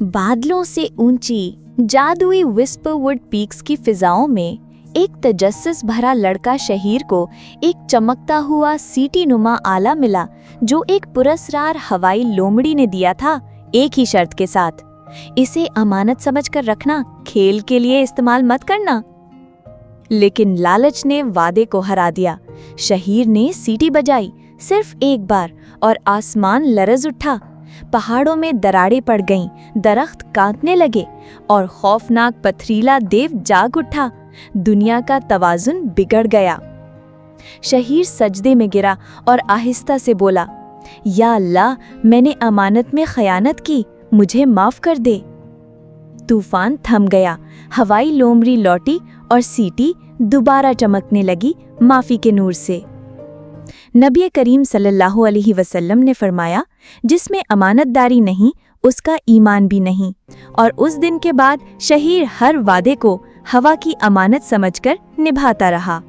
बादलों से ऊंची जादुई विस्परवुड पीक्स की फिजाओं में एक तजस्सुस भरा लड़का शहीर को एक चमकता हुआ सीटी नुमा आला मिला जो एक पुरस्कार हवाई लोमड़ी ने दिया था, एक ही शर्त के साथ, इसे अमानत समझकर रखना, खेल के लिए इस्तेमाल मत करना। लेकिन लालच ने वादे को हरा दिया। शहीर ने सीटी बजाई सिर्फ एक बार और आसमान लरज उठा। पहाड़ों में दरारें पड़ गईं, दरख्त कांपने लगे और खौफनाक पथरीला देव जाग उठा। दुनिया का तवाजुन बिगड़ गया। शहीर सजदे में गिरा और आहिस्ता से बोला, या अल्लाह, मैंने अमानत में खयानत की, मुझे माफ कर दे। तूफान थम गया, हवाई लोमड़ी लौटी और सीटी दोबारा चमकने लगी माफी के नूर से। नबी करीम सल्लल्लाहु अलैहि वसल्लम ने फरमाया, जिसमें अमानतदारी नहीं उसका ईमान भी नहीं। और उस दिन के बाद शहीर हर वादे को हवा की अमानत समझकर निभाता रहा।